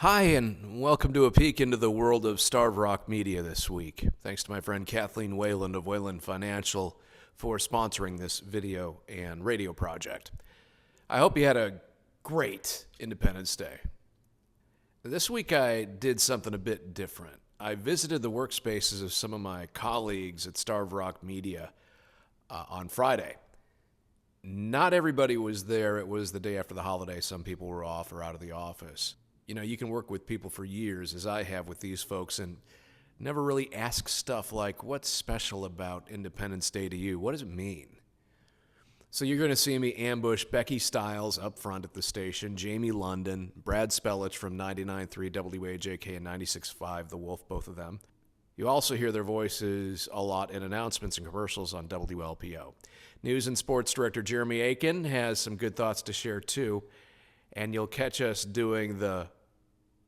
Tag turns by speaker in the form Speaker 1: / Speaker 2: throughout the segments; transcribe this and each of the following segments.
Speaker 1: Hi, and welcome to a peek into the world of Starved Rock Media this week. Thanks to my friend Kathleen Wayland of Wayland Financial for sponsoring this video and radio project. I hope you had a great Independence Day. This week I did something a bit different. I visited the workspaces of some of my colleagues at Starved Rock Media on Friday. Not everybody was there. It was the day after the holiday. Some people were off or out of the office. You know, you can work with people for years, as I have with these folks, and never really ask stuff like, what's special about Independence Day to you? What does it mean? So you're going to see me ambush Becky Stiles up front at the station, Jamie London, Brad Spellich from 99.3 WAJK and 96.5 The Wolf, both of them. You also hear their voices a lot in announcements and commercials on WLPO. News and Sports Director Jeremy Aiken has some good thoughts to share too, and you'll catch us doing the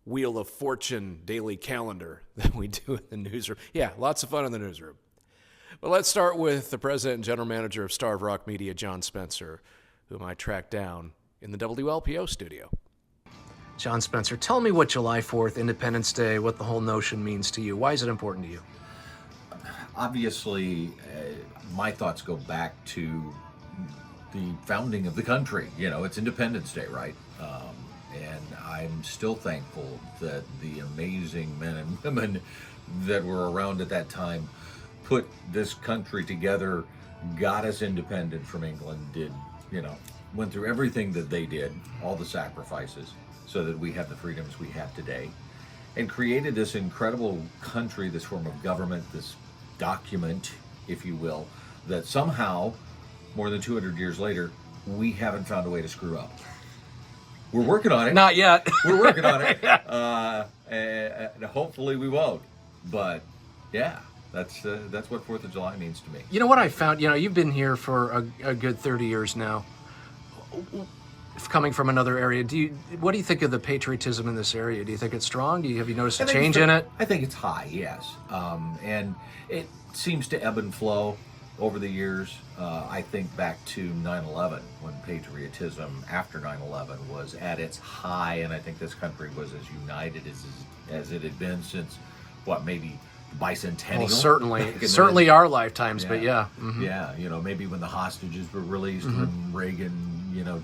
Speaker 1: Wheel of Fortune daily calendar that we do in the newsroom. Yeah, lots of fun in the newsroom. But let's start with the president and general manager of Starved Rock Media, John Spencer, whom I tracked down in the WLPO studio. John Spencer, tell me what July 4th, Independence Day, what the whole notion means to you. Why is it important to you?
Speaker 2: Obviously, my thoughts go back to the founding of the country. You know, it's Independence Day, right? And I'm still thankful that the amazing men and women that were around at that time put this country together, got us independent from England, went through everything that they did, all the sacrifices, so that we have the freedoms we have today, and created this incredible country, this form of government, this document, if you will, that somehow, more than 200 years later, we haven't found a way to screw up. We're working on it.
Speaker 1: Not yet.
Speaker 2: We're working on it. And hopefully we won't. But yeah, that's what 4th of July means to me.
Speaker 1: You know what I found? You know, you've been here for a good 30 years now. Coming from another area, what do you think of the patriotism in this area? Do you think it's strong? Have you noticed a change in it?
Speaker 2: I think it's high, yes. And it seems to ebb and flow over the years. I think back to 9/11, when patriotism after 9/11 was at its high, and I think this country was as united as it had been since, maybe bicentennial?
Speaker 1: Well, certainly our lifetimes,
Speaker 2: yeah.
Speaker 1: But yeah. Mm-hmm.
Speaker 2: Yeah, maybe when the hostages were released, when Reagan,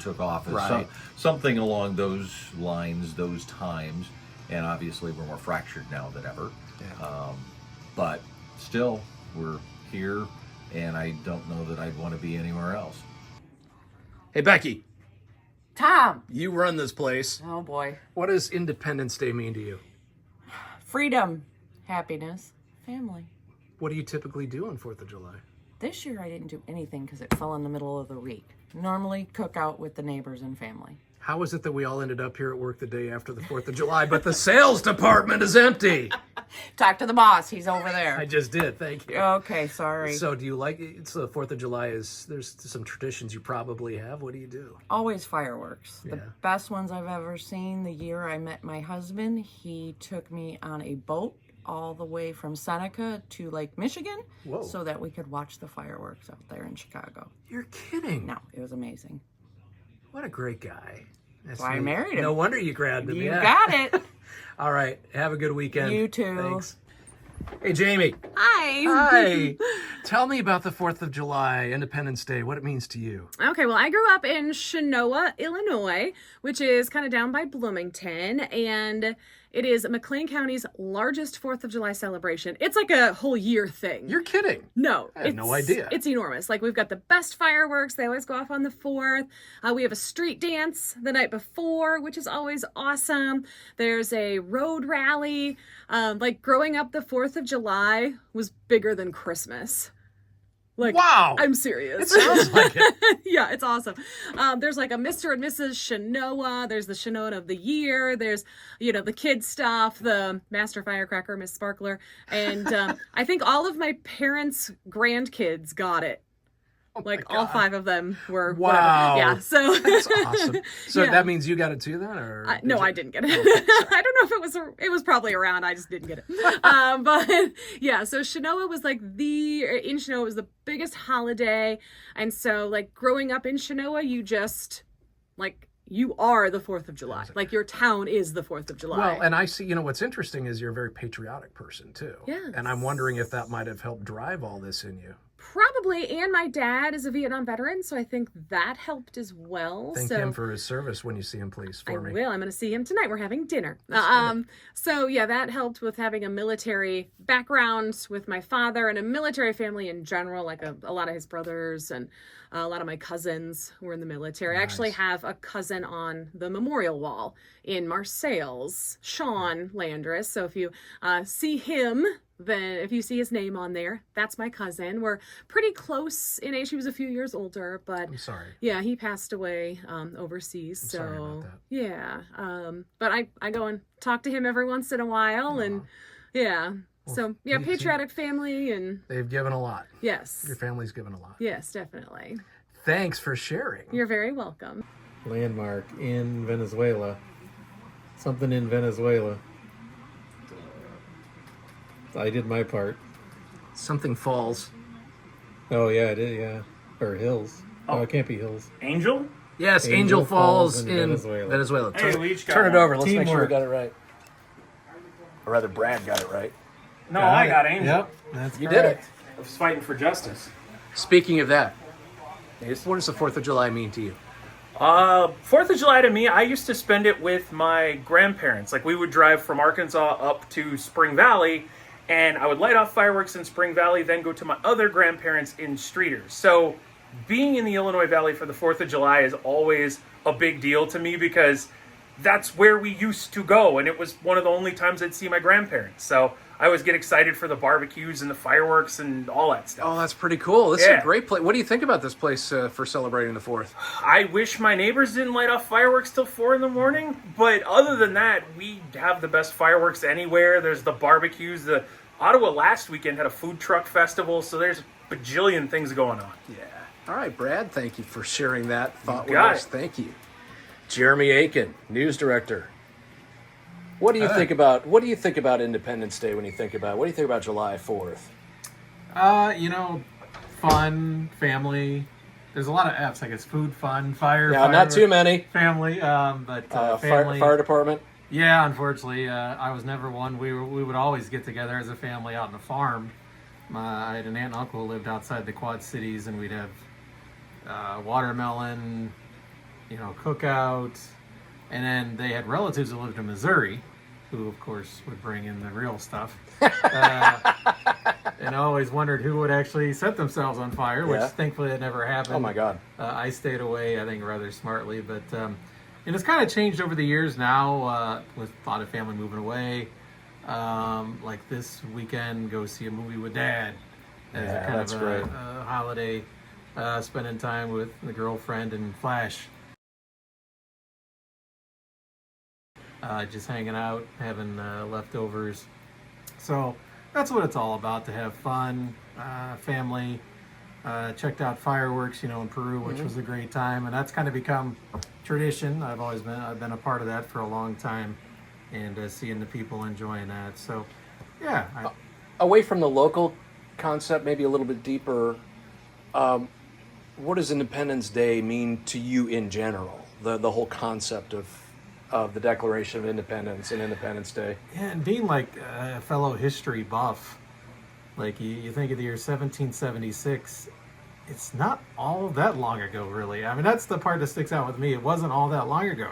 Speaker 2: took office.
Speaker 1: Right.
Speaker 2: Something along those lines, those times, and obviously we're more fractured now than ever.
Speaker 1: Yeah.
Speaker 2: But still, we're here, and I don't know that I'd want to be anywhere else.
Speaker 1: Hey, Becky,
Speaker 3: Tom.
Speaker 1: you run this place.
Speaker 3: Oh boy.
Speaker 1: What does Independence Day mean to you?
Speaker 3: Freedom, happiness, family.
Speaker 1: What do you typically do on 4th of July?
Speaker 3: This year I didn't do anything because it fell in the middle of the week. Normally cook out with the neighbors and family.
Speaker 1: How is it that we all ended up here at work the day after the 4th of July, but the sales department is empty?
Speaker 3: Talk to the boss. He's over there.
Speaker 1: I just did. Thank you.
Speaker 3: Okay, sorry.
Speaker 1: So do you like it? So the 4th of July there's some traditions you probably have. What do you do?
Speaker 3: Always fireworks. The
Speaker 1: Yeah.
Speaker 3: best ones I've ever seen. The year I met my husband, he took me on a boat all the way from Seneca to Lake Michigan.
Speaker 1: Whoa.
Speaker 3: So that we could watch the fireworks out there in Chicago.
Speaker 1: You're kidding.
Speaker 3: No, it was amazing.
Speaker 1: What a great guy. That's
Speaker 3: why I married him.
Speaker 1: No wonder you grabbed him.
Speaker 3: You
Speaker 1: Yeah.
Speaker 3: got it.
Speaker 1: All right. Have a good weekend.
Speaker 3: You too.
Speaker 1: Thanks. Hey, Jamie.
Speaker 4: Hi.
Speaker 1: Hi. Tell me about the 4th of July, Independence Day, what it means to you.
Speaker 4: Okay, well, I grew up in Chenoa, Illinois, which is kind of down by Bloomington, and it is McLean County's largest 4th of July celebration. It's like a whole year thing.
Speaker 1: You're kidding.
Speaker 4: No.
Speaker 1: I had no idea.
Speaker 4: It's enormous. Like, we've got the best fireworks. They always go off on the 4th. We have a street dance the night before, which is always awesome. There's a road rally. Like, growing up, the 4th of July was bigger than Christmas. Like,
Speaker 1: Wow.
Speaker 4: I'm serious.
Speaker 1: It sounds like it.
Speaker 4: Yeah, it's awesome. There's like a Mr. and Mrs. Chenoa. There's the Chenoa of the Year. There's, the kid stuff, the Master Firecracker, Miss Sparkler. And I think all of my parents' grandkids got it. Like all 5 of them were.
Speaker 1: Wow.
Speaker 4: Whatever. Yeah. So
Speaker 1: That's awesome. So
Speaker 4: Yeah.
Speaker 1: that means you got it too then? Or
Speaker 4: no, I didn't get it. I don't know if it was probably around. I just didn't get it. But yeah, so Chenoa was like in Chenoa was the biggest holiday. And so like growing up in Chenoa, you just like you are the 4th of July. Like your town is the 4th of July.
Speaker 1: Well, and I see, what's interesting is you're a very patriotic person too.
Speaker 4: Yes.
Speaker 1: And I'm wondering if that might have helped drive all this in you.
Speaker 4: Probably, and my dad is a Vietnam veteran, so I think that helped as well.
Speaker 1: Thank
Speaker 4: so
Speaker 1: him for his service when you see him, please, for me.
Speaker 4: I will. I'm going to see him tonight. We're having dinner. So yeah, that helped with having a military background with my father and a military family in general. Like a lot of his brothers and a lot of my cousins were in the military. I actually have a cousin on the memorial wall in Marseilles, Sean Landris. So if you see him, then if you see his name on there, that's my cousin. We're pretty close in age. He was a few years older, but
Speaker 1: I'm sorry.
Speaker 4: yeah, he passed away overseas.
Speaker 1: I'm
Speaker 4: so
Speaker 1: sorry about that.
Speaker 4: yeah, but I go and talk to him every once in a while, and yeah. So yeah, patriotic family, and
Speaker 1: They've given a lot.
Speaker 4: yes,
Speaker 1: Your family's given a lot.
Speaker 4: yes, definitely.
Speaker 1: Thanks for sharing.
Speaker 4: You're very welcome.
Speaker 5: Landmark in Venezuela. Something in Venezuela. I did my part.
Speaker 1: Something falls.
Speaker 5: Oh yeah, I did. Yeah, or hills. Oh, it can't be hills.
Speaker 6: Angel?
Speaker 1: Yes,
Speaker 5: Angel
Speaker 1: Angel Falls
Speaker 5: Falls
Speaker 1: in
Speaker 5: in
Speaker 1: Venezuela.
Speaker 5: Venezuela.
Speaker 6: Hey, we each got
Speaker 1: Turn it
Speaker 6: one.
Speaker 1: over. Let's make sure we
Speaker 5: Teamwork.
Speaker 1: got it right. Or rather, Brad got it right.
Speaker 6: No, I got Angel.
Speaker 5: Yep, that's
Speaker 1: You did it.
Speaker 5: correct.
Speaker 6: I was fighting for justice.
Speaker 1: Speaking of that, what does the 4th of July mean to you?
Speaker 6: 4th of July to me, I used to spend it with my grandparents. Like, we would drive from Arkansas up to Spring Valley, and I would light off fireworks in Spring Valley, then go to my other grandparents in Streeters. So, being in the Illinois Valley for the 4th of July is always a big deal to me because that's where we used to go, and it was one of the only times I'd see my grandparents. So, I always get excited for the barbecues and the fireworks and all that stuff.
Speaker 1: Oh, that's pretty cool. This is
Speaker 6: Yeah.
Speaker 1: a great place. What do you think about this place for celebrating the 4th?
Speaker 6: I wish my neighbors didn't light off fireworks till 4 in the morning, but other than that, we have the best fireworks anywhere. There's the barbecues. The Ottawa last weekend had a food truck festival, so there's a bajillion things going on.
Speaker 1: Yeah. All right, Brad, thank you for sharing that thought with
Speaker 6: got
Speaker 1: us.
Speaker 6: it.
Speaker 1: Thank you. Jeremy Aiken, news director. What do you think about Independence Day when you think about what do you think about July 4th?
Speaker 5: Fun, family. There's a lot of F's. I guess food, fun, fire.
Speaker 1: Now, not too many.
Speaker 5: Family, but family.
Speaker 1: Fire department.
Speaker 5: Yeah, unfortunately, I was never one. We would always get together as a family out on the farm. I had an aunt and uncle who lived outside the Quad Cities, and we'd have watermelon, cookout, and then they had relatives who lived in Missouri, who of course would bring in the real stuff. And I always wondered who would actually set themselves on fire, which
Speaker 1: Yeah.
Speaker 5: thankfully it never happened.
Speaker 1: Oh my God.
Speaker 5: I stayed away, I think, rather smartly, but and it's kind of changed over the years now with a lot of family moving away. Like this weekend, go see a movie with Dad as
Speaker 1: Yeah,
Speaker 5: a kind
Speaker 1: that's
Speaker 5: of
Speaker 1: great.
Speaker 5: a holiday, spending time with the girlfriend and Flash. Just hanging out, having leftovers. So that's what it's all about, to have fun, family. Checked out fireworks, in Peru, which was a great time, and that's kind of become tradition. I've been a part of that for a long time, and seeing the people enjoying that. So, yeah,
Speaker 1: Away from the local concept, maybe a little bit deeper, what does Independence Day mean to you in general? The whole concept of the Declaration of Independence and Independence Day.
Speaker 5: yeah, and being like a fellow history buff, like you think of the year 1776. It's not all that long ago, really. I mean, that's the part that sticks out with me. It wasn't all that long ago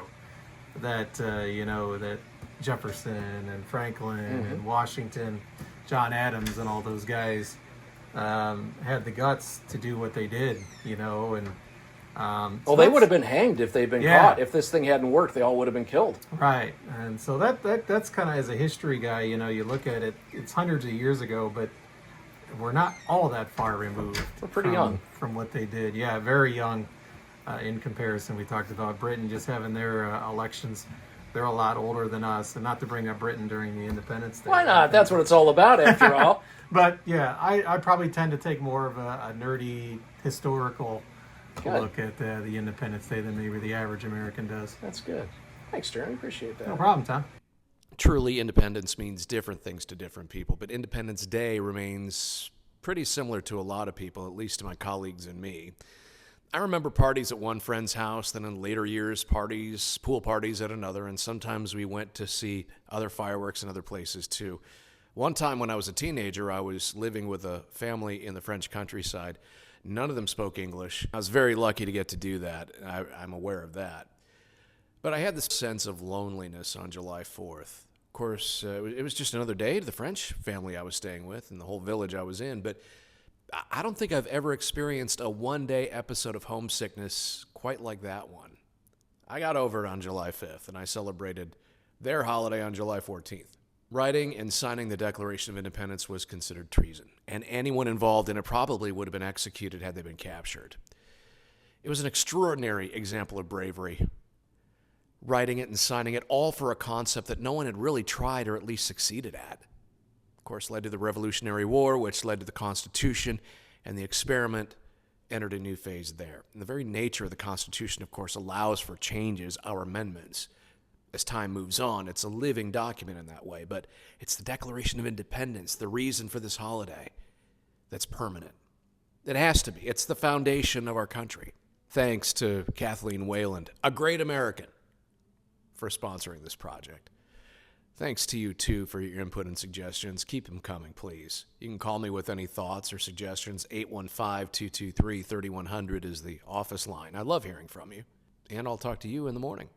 Speaker 5: that that Jefferson and Franklin and Washington, John Adams, and all those guys had the guts to do what they did. And
Speaker 1: Well,
Speaker 5: so
Speaker 1: they
Speaker 5: that's-
Speaker 1: would have been hanged if they'd been
Speaker 5: Yeah.
Speaker 1: caught. If this thing hadn't worked, they all would have been killed.
Speaker 5: right. And so that's kind of, as a history guy, you look at it. It's hundreds of years ago, but we're not all that far removed.
Speaker 1: We're pretty
Speaker 5: from,
Speaker 1: young.
Speaker 5: from what they did. Yeah, very young in comparison. We talked about Britain just having their elections. They're a lot older than us, and not to bring up Britain during the Independence Day.
Speaker 1: Why not? That's what it's all about, after all.
Speaker 5: But yeah, I probably tend to take more of a nerdy historical
Speaker 1: Good.
Speaker 5: look at the Independence Day than maybe the average American does.
Speaker 1: That's good. Thanks, Jeremy. Appreciate that.
Speaker 5: No problem, Tom.
Speaker 1: Truly, independence means different things to different people, but Independence Day remains pretty similar to a lot of people, at least to my colleagues and me. I remember parties at one friend's house, then in later years, parties, pool parties at another, and sometimes we went to see other fireworks in other places too. One time when I was a teenager, I was living with a family in the French countryside. None of them spoke English. I was very lucky to get to do that. I'm aware of that. But I had this sense of loneliness on July 4th. Of course, it was just another day to the French family I was staying with and the whole village I was in, but I don't think I've ever experienced a one-day episode of homesickness quite like that one. I got over it on July 5th, and I celebrated their holiday on July 14th. Writing and signing the Declaration of Independence was considered treason, and anyone involved in it probably would have been executed had they been captured. It was an extraordinary example of bravery. Writing it and signing it, all for a concept that no one had really tried or at least succeeded at. Of course, led to the Revolutionary War, which led to the Constitution, and the experiment entered a new phase there. And the very nature of the Constitution, of course, allows for changes, our amendments. As time moves on, it's a living document in that way, but it's the Declaration of Independence, the reason for this holiday, that's permanent. It has to be. It's the foundation of our country. Thanks to Kathleen Wayland, a great American, for sponsoring this project. Thanks to you, too, for your input and suggestions. Keep them coming, please. You can call me with any thoughts or suggestions. 815-223-3100 is the office line. I love hearing from you. And I'll talk to you in the morning.